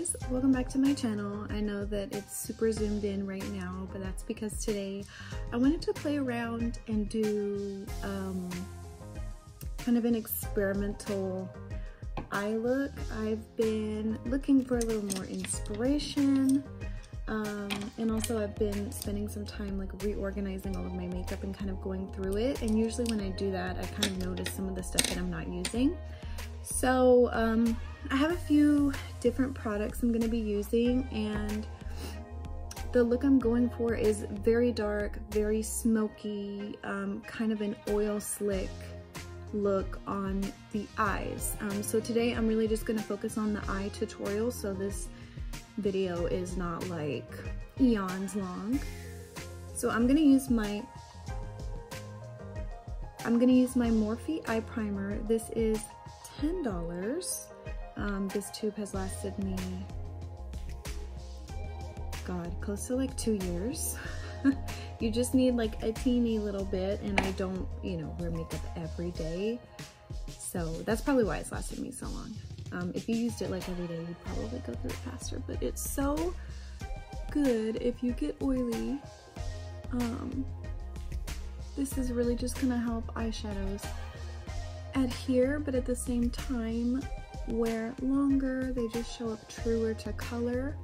guys, welcome back to my channel. I know that it's super zoomed in right now, but that's because today I wanted to play around and do kind of an experimental eye look. I've been looking for a little more inspiration, and also I've been spending some time like reorganizing all of my makeup and kind of going through it, and usually when I do that I kind of notice some of the stuff that I'm not using. So I have a few different products I'm going to be using, and the look I'm going for is very dark, very smoky, kind of an oil slick look on the eyes. So today I'm really just going to focus on the eye tutorial, so this video is not like eons long. So I'm going to use my Morphe eye primer. This is $10. This tube has lasted me, God, close to like 2 years. You just need like a teeny little bit, and I don't, wear makeup every day. So that's probably why it's lasted me so long. If you used it like every day, you'd probably go through it faster, but it's so good if you get oily. This is really just gonna help eyeshadows adhere, but at the same time wear longer. They just show up truer to color.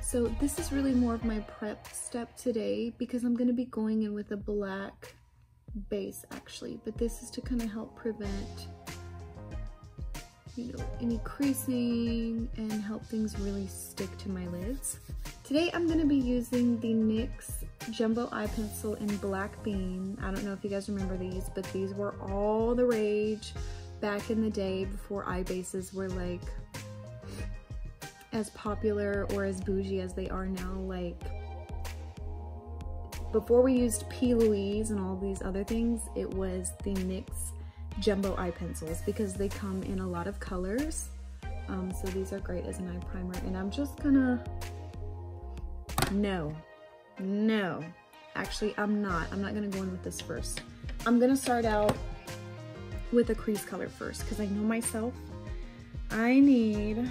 So this is really more of my prep step today, because I'm going to be going in with a black base actually, but this is to kind of help prevent any creasing and help things really stick to my lids. Today I'm going to be using the NYX Jumbo Eye Pencil in Black Bean. I don't know if you guys remember these, but these were all the rage back in the day before eye bases were like as popular or as bougie as they are now. Like before we used P. Louise and all these other things, it was the NYX Jumbo Eye Pencils because they come in a lot of colors. So these are great as an eye primer, and I'm just gonna, no, actually I'm not gonna go in with this first. I'm gonna start out with a crease color first, because I know myself, I need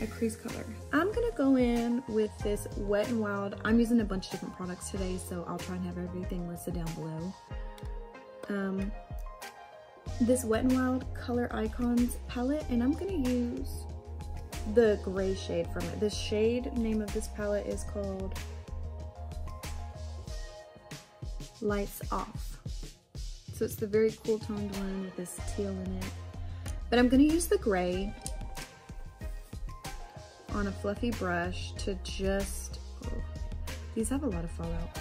a crease color. I'm gonna go in with this Wet n Wild. I'm using a bunch of different products today, so I'll try and have everything listed down below. This Wet n Wild Color Icons palette, and I'm gonna use the gray shade from it. The shade name of this palette is called Lights Off. So it's the very cool toned one with this teal in it. But I'm gonna use the gray on a fluffy brush to just, these have a lot of fallout.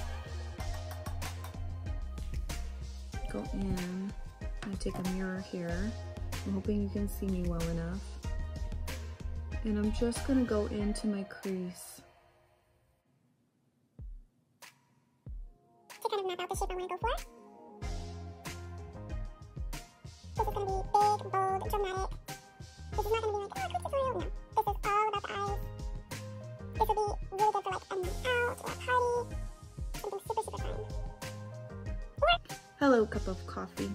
Go in, I take a mirror here. I'm hoping you can see me well enough. And I'm just gonna go into my crease to kind of map out the shape I wanna go for. This is gonna be big, bold, dramatic. This is not gonna be like, oh, quick tutorial. No, this is all about the eyes. This will be really good for like a night out or a party. Something super, super fun. Hello, cup of coffee.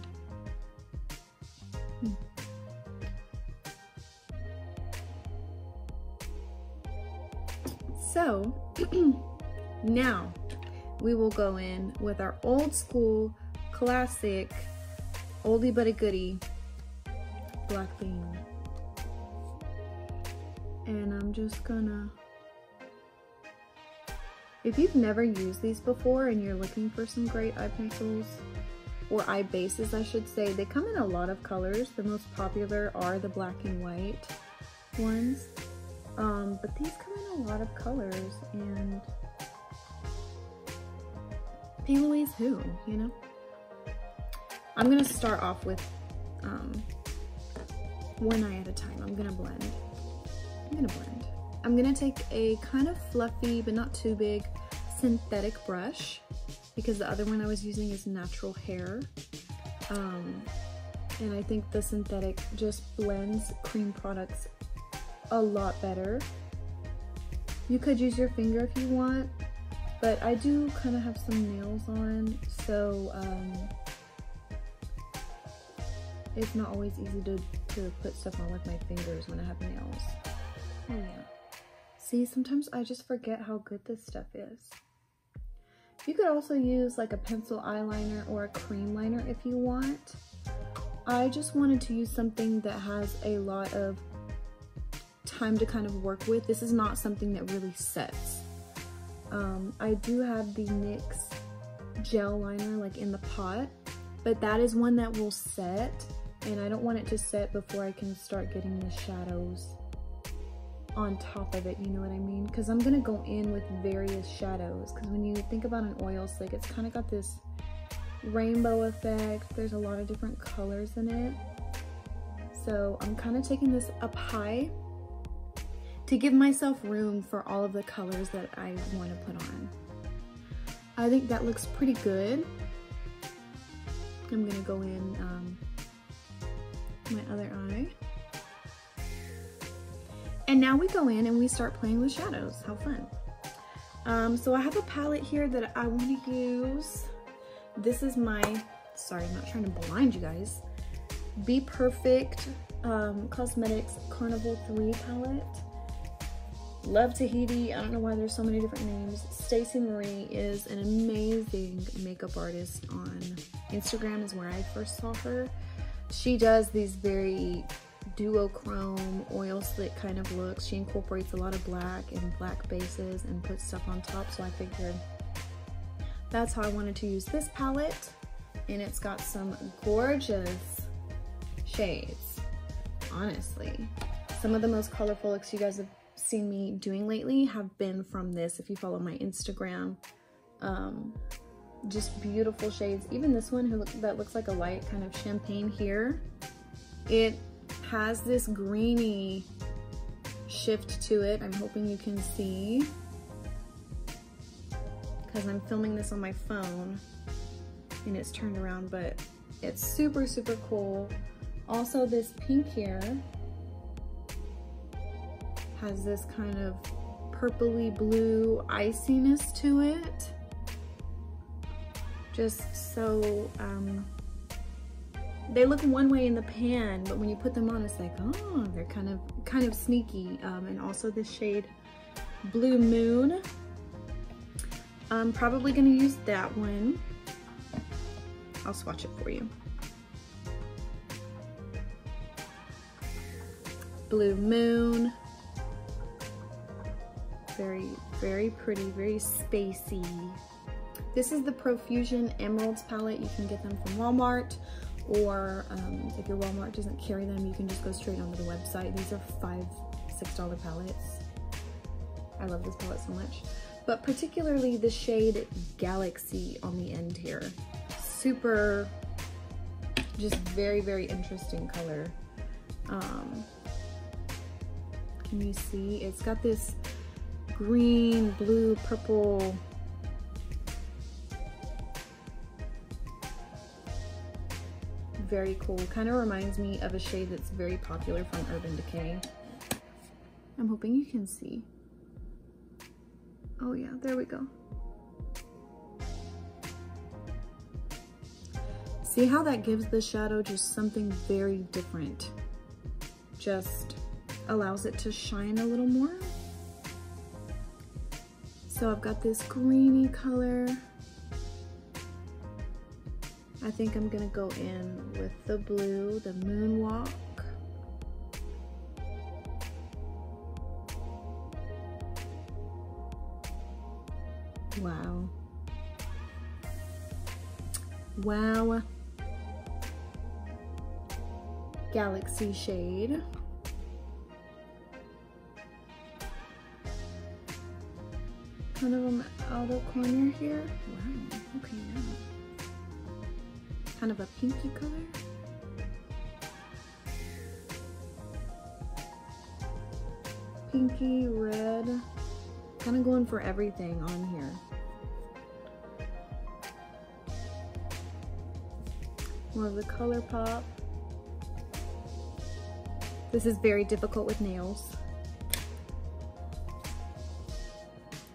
So now we will go in with our old school, classic, oldie but a goodie Black Bean. And I'm just gonna, if you've never used these before and you're looking for some great eye pencils, or eye bases I should say, they come in a lot of colors. The most popular are the black and white ones, but these come in a lot of colors, and P. Louise who, I'm gonna start off with one eye at a time. I'm gonna blend. I'm gonna take a kind of fluffy but not too big synthetic brush, because the other one I was using is natural hair, and I think the synthetic just blends cream products a lot better. You could use your finger if you want, but I do kind of have some nails on, so it's not always easy to put stuff on with my fingers when I have nails. Oh yeah. See, sometimes I just forget how good this stuff is. You could also use like a pencil eyeliner or a cream liner if you want. I just wanted to use something that has a lot of time to kind of work with. This is not something that really sets. I do have the NYX gel liner like in the pot, but that is one that will set, and I don't want it to set before I can start getting the shadows on top of it, you know what I mean? Because I'm gonna go in with various shadows, because when you think about an oil slick, it's kind of got this rainbow effect. There's a lot of different colors in it. So I'm kind of taking this up high to give myself room for all of the colors that I want to put on. I think that looks pretty good. I'm gonna go in my other eye. And now we go in and we start playing with shadows. How fun. So I have a palette here that I want to use. This is my, sorry, I'm not trying to blind you guys, BPerfect Cosmetics Carnival 3 palette. Love Tahiti. I don't know why there's so many different names. Stacey Marie is an amazing makeup artist on Instagram, is where I first saw her. She does these very duochrome oil slick kind of looks. She incorporates a lot of black and black bases and puts stuff on top, so I figured that's how I wanted to use this palette. And it's got some gorgeous shades, honestly. Some of the most colorful looks you guys have seen me doing lately have been from this, if you follow my Instagram. Just beautiful shades. Even this one that looks like a light kind of champagne here, it has this greeny shift to it. I'm hoping you can see, because I'm filming this on my phone and it's turned around, but it's super, super cool. Also, this pink here has this kind of purpley blue iciness to it. Just so, they look one way in the pan, but when you put them on, it's like, oh, they're kind of sneaky. And also this shade Blue Moon. I'm probably gonna use that one. I'll swatch it for you. Blue Moon. Very, very pretty, very spacey. This is the Profusion Emeralds palette. You can get them from Walmart, or if your Walmart doesn't carry them, you can just go straight onto the website. These are $5–6 palettes. I love this palette so much. But particularly the shade Galaxy on the end here. Super, just very, very interesting color. Can you see? It's got this green, blue, purple. Very cool. Kind of reminds me of a shade that's very popular from Urban Decay. I'm hoping you can see. Oh yeah, there we go. See how that gives the shadow just something very different. Just allows it to shine a little more. So I've got this greeny color. I think I'm gonna go in with the blue, the Moonwalk. Wow. Wow. Galaxy shade. Kind of on the outer corner here. Wow, okay, yeah. Kind of a pinky color. Pinky, red. Kind of going for everything on here. More of the color pop. This is very difficult with nails.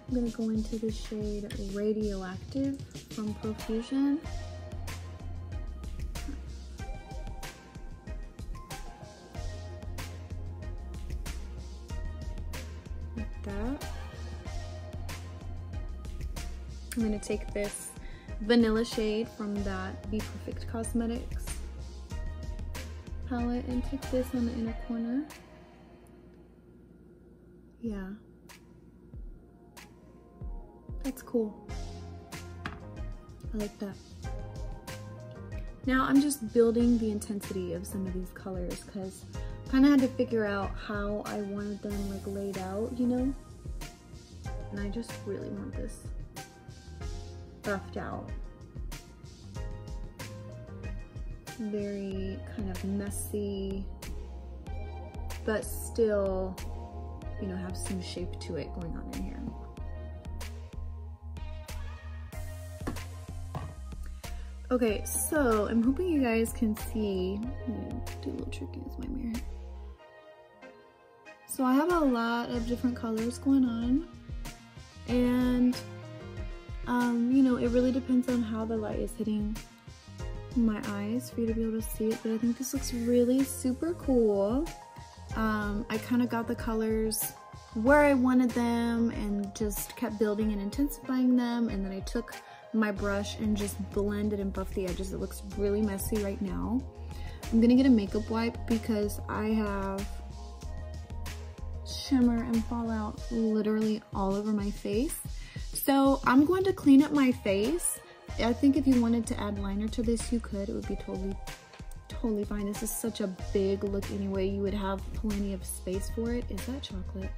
I'm gonna go into the shade Radioactive from Profusion. I'm gonna take this vanilla shade from that BPerfect Cosmetics palette and take this on the inner corner. Yeah. That's cool. I like that. Now I'm just building the intensity of some of these colors because I kind of had to figure out how I wanted them like laid out, you know? And I just really want this buffed out. Very kind of messy, but still, you know, have some shape to it going on in here. Okay, so I'm hoping you guys can see. I'm gonna do a little tricky with my mirror. So I have a lot of different colors going on, and you know, it really depends on how the light is hitting my eyes for you to be able to see it, but I think this looks really super cool. I kind of got the colors where I wanted them and just kept building and intensifying them, and then I took my brush and just blended and buffed the edges. It looks really messy right now. I'm gonna get a makeup wipe because I have shimmer and fallout literally all over my face. So I'm going to clean up my face. I think if you wanted to add liner to this, you could. It would be totally fine. This is such a big look anyway. You would have plenty of space for it. Is that chocolate?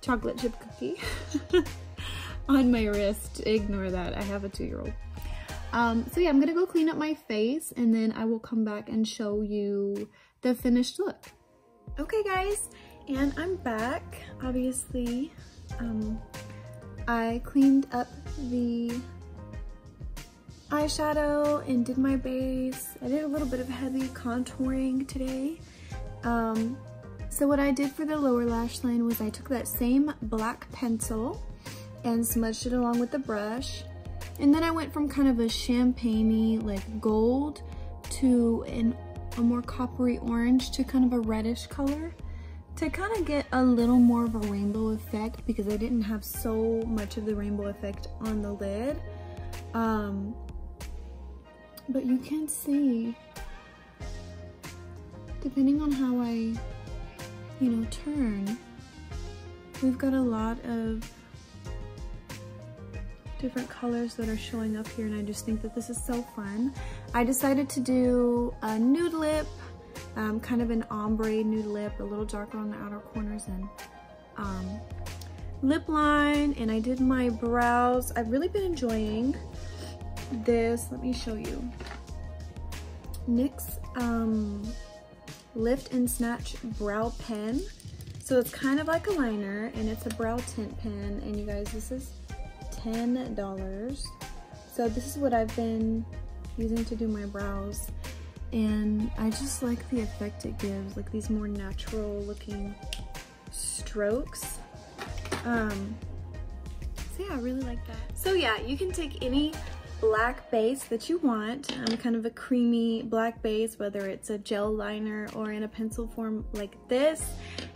Chocolate chip cookie on my wrist. Ignore that. I have a 2-year-old. So yeah, I'm gonna go clean up my face and then I will come back and show you the finished look. Okay guys, and I'm back. Obviously, I cleaned up the eyeshadow and did my base. I did a little bit of heavy contouring today. So what I did for the lower lash line was I took that same black pencil and smudged it along with the brush. And then I went from kind of a champagne-y like gold to a more coppery orange to kind of a reddish color to kind of get a little more of a rainbow effect because I didn't have so much of the rainbow effect on the lid. But you can see, depending on how I turn, we've got a lot of different colors that are showing up here, and I just think that this is so fun. I decided to do a nude lip, kind of an ombre nude lip, a little darker on the outer corners, and lip line, and I did my brows. I've really been enjoying this. Let me show you. NYX Lift and Snatch Brow Pen. So it's kind of like a liner, and it's a brow tint pen, and you guys, this is $10. So this is what I've been using to do my brows, and I just like the effect it gives, like these more natural looking strokes. So yeah, I really like that. So yeah, you can take any black base that you want, kind of a creamy black base, whether it's a gel liner or in a pencil form like this,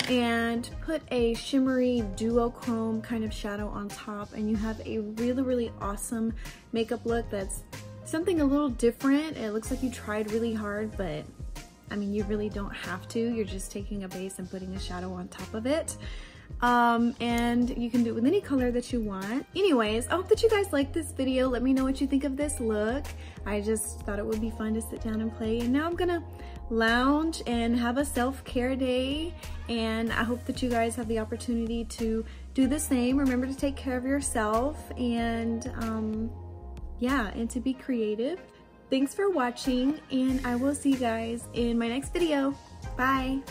and put a shimmery duochrome kind of shadow on top, and you have a really awesome makeup look that's something a little different. It looks like you tried really hard, but I mean, you really don't have to. You're just taking a base and putting a shadow on top of it. And you can do it with any color that you want. Anyways, I hope that you guys like this video. Let me know what you think of this look. I just thought it would be fun to sit down and play, and now I'm gonna lounge and have a self-care day, and I hope that you guys have the opportunity to do the same. Remember to take care of yourself, and yeah, and to be creative. Thanks for watching, and I will see you guys in my next video. Bye.